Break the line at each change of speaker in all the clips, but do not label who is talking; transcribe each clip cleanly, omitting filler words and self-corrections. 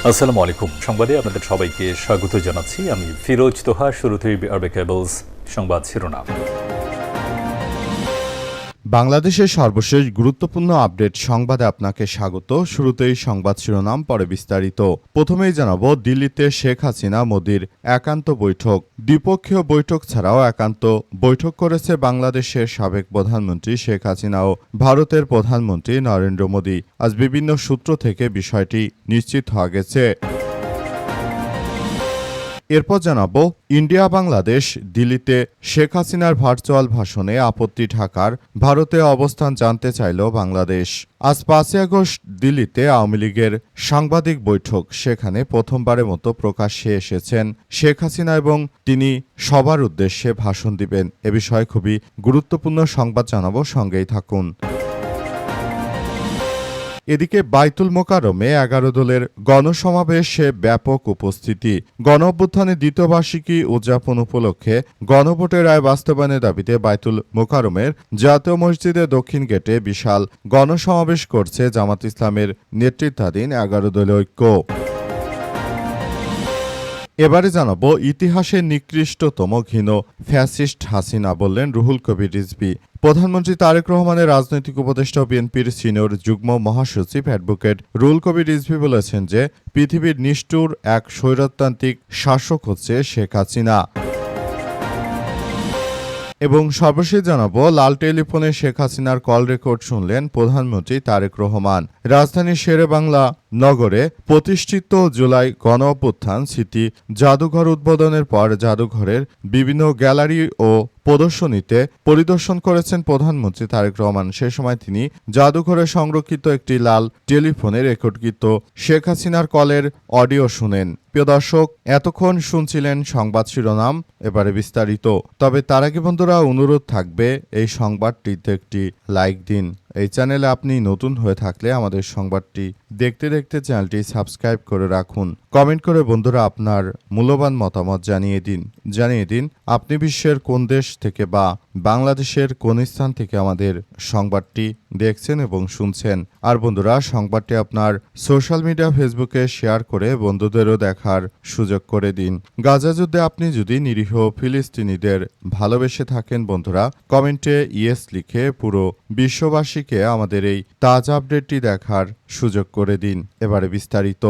আসসালামু আলাইকুম। সংবাদে আপনাদের সবাইকে স্বাগত জানাচ্ছি। আমি ফিরোজ তোহা। শুরুতেই আরবে কেবলস সংবাদ শিরোনাম।
বাংলাদেশের সর্বশেষ গুরুত্বপূর্ণ আপডেট সংবাদে আপনাকে স্বাগত। শুরুতেই সংবাদ শিরোনাম, পরে বিস্তারিত। প্রথমেই জানাবো, দিল্লিতে শেখ হাসিনা মোদির একান্ত বৈঠক। দ্বিপক্ষীয় বৈঠক ছাড়াও একান্ত বৈঠক করেছে বাংলাদেশের সাবেক প্রধানমন্ত্রী শেখ হাসিনা ও ভারতের প্রধানমন্ত্রী নরেন্দ্র মোদী। আজ বিভিন্ন সূত্র থেকে বিষয়টি নিশ্চিত হওয়া গেছে। এরপর জানাবো, ইন্ডিয়া বাংলাদেশ দিল্লিতে শেখ হাসিনার ভার্চুয়াল ভাষণে আপত্তি ঢাকার, ভারতে অবস্থান জানতে চাইল বাংলাদেশ। আজ 5 আগস্ট দিল্লিতে আওয়ামী লীগের সাংবাদিক বৈঠক। সেখানে প্রথমবারের মতো প্রকাশ্যে এসেছেন শেখ হাসিনা এবং তিনি সবার উদ্দেশ্যে ভাষণ দিবেন। এ বিষয়ে খুবই গুরুত্বপূর্ণ সংবাদ জানাবো, সঙ্গেই থাকুন। এদিকে বাইতুল মোকাররমে 11 দলের গণসমাবেশে ব্যাপক উপস্থিতি। গণঅভ্যুত্থানের দ্বিতীয় বার্ষিকী উদযাপন উপলক্ষে গণভোটের রায় বাস্তবায়নের দাবিতে বাইতুল মোকাররমের জাতীয় মসজিদের দক্ষিণ গেটে বিশাল গণসমাবেশ করছে জামাত ইসলামের নেতৃত্বাধীন 11 দলীয় ঐক্য। এবারে জানাবো, ইতিহাসের নিকৃষ্টতম ঘৃণ ফ্যাসিস্ট হাসিনা, বললেন রুহুল কবির রিজভী। প্রধানমন্ত্রী তারেক রহমানের রাজনৈতিক উপদেষ্টা বিএনপির সিনিয়র যুগ্ম মহাসচিব অ্যাডভোকেট রুহুল কবির রিজভী বলেছেন যে পৃথিবীর নিষ্ঠুর এক স্বৈরতান্ত্রিক শাসক হচ্ছে শেখ হাসিনা। এবং সর্বশেষ জানাবো, লাল টেলিফোনে শেখ হাসিনার কল রেকর্ড শুনলেন প্রধানমন্ত্রী তারেক রহমান। রাজধানীর শেরেবাংলা নগরে প্রতিষ্ঠিত জুলাই গণ অভ্যুত্থান স্মৃতি জাদুঘর উদ্বোধনের পর জাদুঘরের বিভিন্ন গ্যালারি ও প্রদর্শনীতে পরিদর্শন করেছেন প্রধানমন্ত্রী তারেক রহমান। সে সময় তিনি জাদুঘরে সংরক্ষিত একটি লাল টেলিফোনে রেকর্ডকৃত শেখ হাসিনার কলের অডিও শুনেন। প্রিয় দর্শক, এতক্ষণ শুনছিলেন সংবাদ শিরোনাম, এবারে বিস্তারিত। তবে তার আগে বন্ধুরা, অনুরোধ থাকবে এই সংবাদটিতে একটি লাইক দিন। এই চ্যানেলে আপনি নতুন হয়ে থাকলে আমাদের সংবাদটি দেখতে দেখতে চ্যানেলটি সাবস্ক্রাইব করে রাখুন। কমেন্ট করে বন্ধুরা আপনার মূল্যবান মতামত জানিয়ে দিন আপনি বিশ্বের কোন দেশ থেকে বা বাংলাদেশের কোন স্থান থেকে আমাদের সংবাদটি দেখছেন এবং শুনছেন। আর বন্ধুরা, সংবাদটি আপনার সোশ্যাল মিডিয়া ফেসবুকে শেয়ার করে বন্ধুদেরও দেখার সুযোগ করে দিন। গাজা যুদ্ধে আপনি যদি নিরীহ ফিলিস্তিনিদের ভালোবেসে থাকেন বন্ধুরা, কমেন্টে ইয়েস লিখে পুরো বিশ্ববাসীকে আমাদের এই তাজা আপডেটটি দেখার সুযোগ করে দিন। এবারে বিস্তারিত।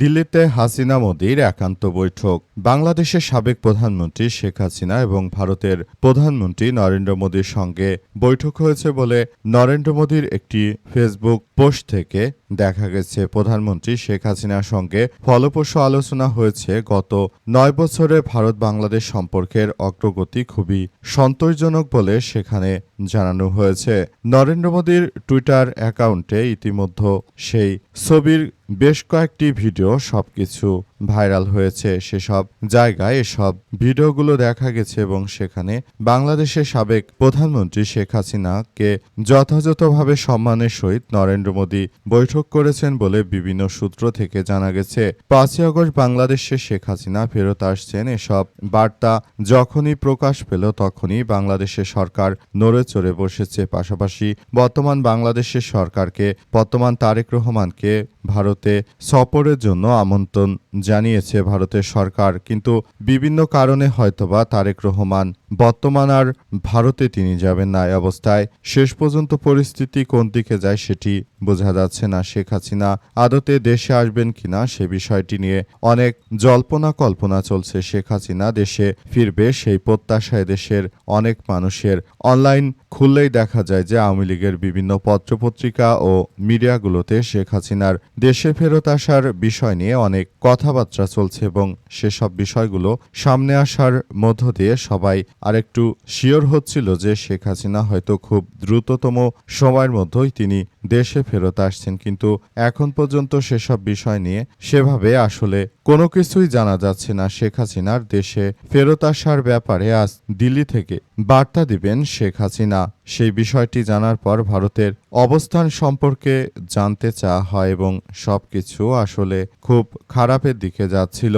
দিল্লিতে হাসিনা মোদির একান্ত বৈঠক। বাংলাদেশের সাবেক প্রধানমন্ত্রী শেখ হাসিনা এবং ভারতের প্রধানমন্ত্রী নরেন্দ্র মোদীর সঙ্গে বৈঠক হয়েছে বলে নরেন্দ্র মোদীর একটি ফেসবুক পোস্ট থেকে দেখা গেছে। প্রধানমন্ত্রী শেখ হাসিনার সঙ্গে ফলপ্রসূ আলোচনা হয়েছে। গত 9 বছরে ভারত বাংলাদেশ সম্পর্কের অগ্রগতি খুবই সন্তোষজনক বলে সেখানে জানানো হয়েছে। নরেন্দ্র মোদীর টুইটার অ্যাকাউন্টে ইতিমধ্যে সেই ছবির বেশ কয়েকটি ভিডিও সবকিছু ভাইরাল হয়েছে। সেসব জায়গায় এসব ভিডিওগুলো দেখা গেছে এবং সেখানে বাংলাদেশের সাবেক প্রধানমন্ত্রী শেখ হাসিনাকে যথাযথভাবে সম্মানের সহিত নরেন্দ্র মোদী বৈঠক করেছেন বলে বিভিন্ন সূত্র থেকে জানা গেছে। 5 আগস্ট বাংলাদেশে শেখ হাসিনা ফেরত আসছেন, এসব বার্তা যখনই প্রকাশ পেল তখনই বাংলাদেশের সরকার নড়ে চড়ে বসেছে। পাশাপাশি বর্তমান বাংলাদেশের সরকারকে, বর্তমান তারেক রহমানকে ভারতে সফরের জন্য আমন্ত্রণ জানিয়েছে ভারতের সরকার। কিন্তু বিভিন্ন কারণে হয়তোবা তারেক রহমান বর্তমান আর ভারতে তিনি যাবেন না। এই অবস্থায় শেষ পর্যন্ত পরিস্থিতি কোন দিকে যায় সেটি বোঝা যাচ্ছে না। শেখ হাসিনা আদতে দেশে আসবেন কিনা সে বিষয়টি নিয়ে অনেক জল্পনা কল্পনা চলছে। শেখ হাসিনা দেশে ফিরবে সেই প্রত্যাশায় দেশের অনেক মানুষের। অনলাইন খুললেই দেখা যায় যে আওয়ামী লীগের বিভিন্ন পত্রপত্রিকা ও মিডিয়াগুলোতে শেখ হাসিনার দেশে ফেরত আসার বিষয় নিয়ে অনেক কথাবার্তা চলছে এবং সেসব বিষয়গুলো সামনে আসার মধ্য দিয়ে সবাই আরেকটু শিওর হচ্ছিল যে শেখ হাসিনা হয়তো খুব দ্রুততম সময়ের মধ্যেই তিনি দেশে ফেরত আসছেন। কিন্তু এখন পর্যন্ত সেসব বিষয় নিয়ে সেভাবে আসলে কোনো কিছুই জানা যাচ্ছে না। শেখ হাসিনার দেশে ফেরত আসার ব্যাপারে আজ দিল্লি থেকে বার্তা দিবেন শেখ হাসিনা। সেই বিষয়টি জানার পর ভারতের অবস্থান সম্পর্কে জানতে চাওয়া হয় এবং সবকিছু আসলে খুব খারাপের দিকে যাচ্ছিল।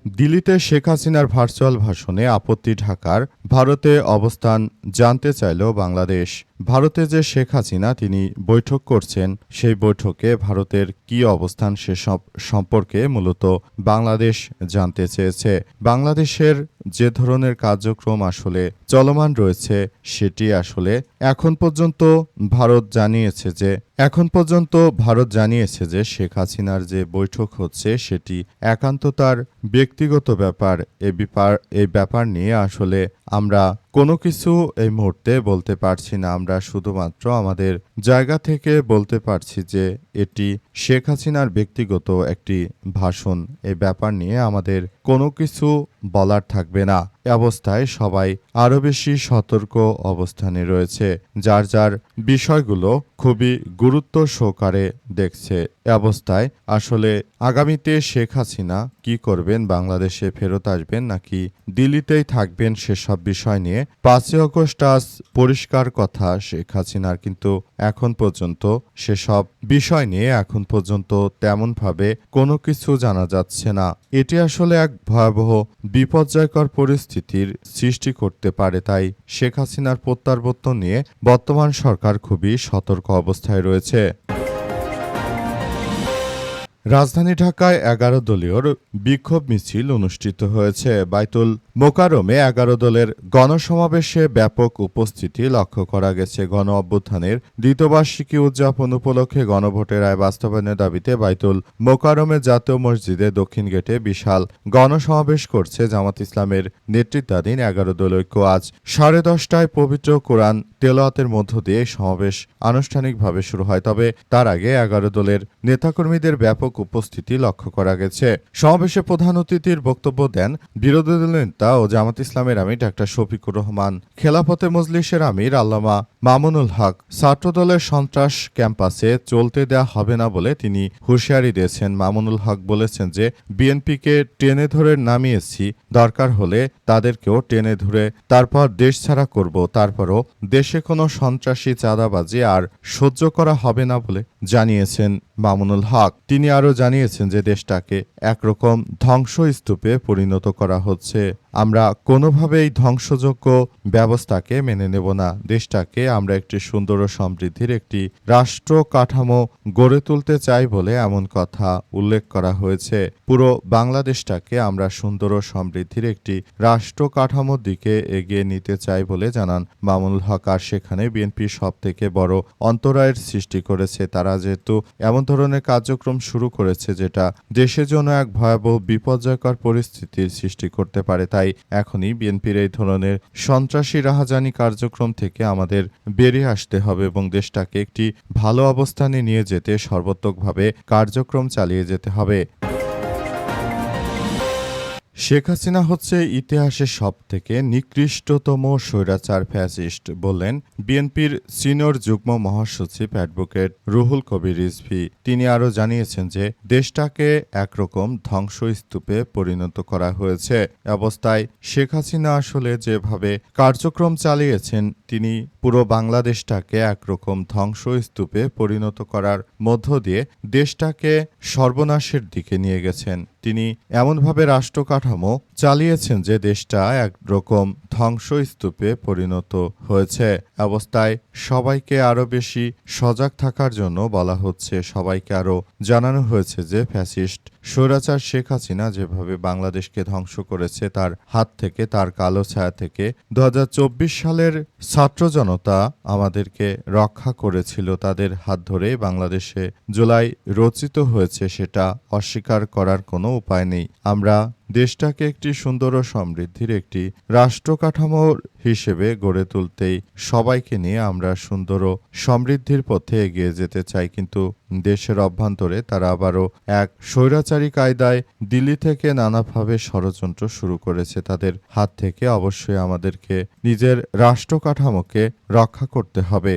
দিল্লিতে শেখ হাসিনার ভার্চুয়াল ভাষণে আপত্তি ঢাকার ভারতে অবস্থান জানতে চাইল বাংলাদেশ। ভারতে যে শেখ হাসিনা তিনি বৈঠক করছেন, সেই বৈঠকে ভারতের কী অবস্থান সেসব সম্পর্কে মূলত বাংলাদেশ জানতে চেয়েছে। বাংলাদেশের যে ধরনের কার্যক্রম আসলে চলমান রয়েছে সেটি আসলে এখন পর্যন্ত ভারত জানিয়েছে যে শেখ হাসিনার যে বৈঠক হচ্ছে সেটি একান্ত তার ব্যক্তিগত ব্যাপার। এই ব্যাপার নিয়ে আসলে আমরা কোনো কিছু এই মুহূর্তে বলতে পারছি না। আমরা শুধুমাত্র আমাদের জায়গা থেকে বলতে পারছি যে এটি শেখ হাসিনার ব্যক্তিগত একটি ভাষণ। এই ব্যাপার নিয়ে আমাদের কোনো কিছু বলার থাকবে না। এ অবস্থায় সবাই আরও বেশি সতর্ক অবস্থানে রয়েছে, যার যার বিষয়গুলো খুবই গুরুত্ব সহকারে দেখছে। এ অবস্থায় আসলে আগামীতে শেখ হাসিনা কি করবেন, বাংলাদেশে ফেরত আসবেন নাকি দিল্লিতেই থাকবেন, সেসব বিষয় নিয়ে 5ই আগস্ট আজ পরিষ্কার কথা শেখ হাসিনার, কিন্তু এখন পর্যন্ত সেসব বিষয় নিয়ে এখন পর্যন্ত তেমনভাবে কোনো কিছু জানা যাচ্ছে না। এটি আসলে এক ভয়াবহ বিপর্যয়কর পরিস্থিতির সৃষ্টি করতে পারে। তাই শেখ হাসিনার প্রত্যাবর্তন নিয়ে বর্তমান সরকার খুবই সতর্ক অবস্থায় রয়েছে। রাজধানী ঢাকায় 11 দলীয় বিক্ষোভ মিছিল অনুষ্ঠিত হয়েছে। বাইতুল মোকাররমে 11 দলের গণসমাবেশে ব্যাপক উপস্থিতি লক্ষ্য করা গেছে। গণ অভ্যুত্থানের দ্বিতীয় বার্ষিকী উদযাপন উপলক্ষে গণভোটের রায় বাস্তবায়নের দাবিতে বাইতুল মোকাররমে জাতীয় মসজিদে দক্ষিণ গেটে বিশাল গণসমাবেশ করছে জামাত ইসলামের নেতৃত্বাধীন 11 দল ঐক্য। আজ 10:30টায় পবিত্র কোরআন তেলাওয়াতের মধ্য দিয়ে সমাবেশ আনুষ্ঠানিকভাবে শুরু হয়। তবে তার আগে 11 দলের নেতাকর্মীদের ব্যাপক উপস্থিতি লক্ষ্য করা গেছে। সমাবেশে প্রধান অতিথির বক্তব্য দেন বিরোধী দলের নেতা ও জামাত ইসলামের আমির ডাক্তার শফিকুর রহমান। খেলাফতে মজলিসের আমির আল্লামা মামুনুল হক ছাত্রদলের সন্ত্রাস ক্যাম্পাসে চলতে দেয়া হবে না বলে তিনি হুঁশিয়ারি দিয়েছেন। মামুনুল হক বলেছেন যে বিএনপিকে টেনে ধরে নামিয়েছি, দরকার হলে তাদেরকেও টেনে ধরে তারপর দেশ ছাড়া করব, তারপরও দেশে কোনো সন্ত্রাসী চাঁদাবাজি আর সহ্য করা হবে না বলে জানিয়েছেন মামুনুল হক। তিনি আরও জানিয়েছেন যে দেশটাকে একরকম ধ্বংসস্তূপে পরিণত করা হচ্ছে। আমরা কোনোভাবেই ধ্বংসযোগ্য ব্যবস্থাকে মেনে নেব না। দেশটাকে আমরা একটি সুন্দর ও সমৃদ্ধির একটি রাষ্ট্র কাঠামো গড়ে তুলতে চাই বলে এমন কথা উল্লেখ করা হয়েছে। পুরো বাংলাদেশটাকে আমরা সুন্দর ও সমৃদ্ধির একটি রাষ্ট্র কাঠামোর দিকে এগিয়ে নিতে চাই বলে জানান মামুনুল হক। আর সেখানে বিএনপি সব থেকে বড় অন্তরায়ের সৃষ্টি করেছে। তারা যেহেতু এমন ধরনের কার্যক্রম শুরু করেছে যেটা দেশের জন্য এক ভয়াবহ বিপর্যয়কর পরিস্থিতির সৃষ্টি করতে পারে, তাই এখনই বিএনপির এই ধরনের সন্ত্রাসী রাহাজানি কার্যক্রম থেকে আমাদের বেরিয়ে আসতে হবে এবং দেশটাকে একটি ভালো অবস্থানে নিয়ে যেতে সর্বাত্মকভাবে কার্যক্রম চালিয়ে যেতে হবে। শেখ হাসিনা হচ্ছে ইতিহাসের সবথেকে নিকৃষ্টতম স্বৈরাচার ফ্যাসিস্ট বললেন বিএনপির সিনিয়র যুগ্ম মহাসচিব অ্যাডভোকেট রুহুল কবির রিজভী। তিনি আরও জানিয়েছেন যে দেশটাকে একরকম ধ্বংসস্তূপে পরিণত করা হয়েছে। অবস্থায় শেখ হাসিনা আসলে যেভাবে কার্যক্রম চালিয়েছেন, তিনি পুরো বাংলাদেশটাকে একরকম ধ্বংসস্তূপে পরিণত করার মধ্য দিয়ে দেশটাকে সর্বনাশের দিকে নিয়ে গেছেন। তিনি এমনভাবে রাষ্ট্র কাঠামো চালিয়েছেন যে দেশটা একরকম ধ্বংসস্তূপে পরিণত হয়েছে। অবস্থায় সবাইকে আরও বেশি সজাগ থাকার জন্য বলা হচ্ছে, সবাইকে আরও জানানো হয়েছে যে ফ্যাসিস্ট স্বৈরাচার শেখ হাসিনা যেভাবে বাংলাদেশকে ধ্বংস করেছে, তার হাত থেকে, তার কালো ছায়া থেকে 2024 সালের ছাত্র জনতা আমাদেরকে রক্ষা করেছিল। তাদের হাত ধরে বাংলাদেশে জুলাই রচিত হয়েছে, সেটা অস্বীকার করার কোনো উপায় নেই। আমরা দেশটাকে একটি সুন্দর ও সমৃদ্ধির একটি রাষ্ট্র কাঠামো হিসেবে গড়ে তুলতেই সবাইকে নিয়ে আমরা সুন্দর ও সমৃদ্ধির পথে এগিয়ে যেতে চাই, কিন্তু দেশের অভ্যন্তরে তারা আবারও এক স্বৈরাচারী কায়দায় দিল্লি থেকে নানাভাবে ষড়যন্ত্র শুরু করেছে। তাদের হাত থেকে অবশ্যই আমাদেরকে নিজের রাষ্ট্র কাঠামোকে রক্ষা করতে হবে।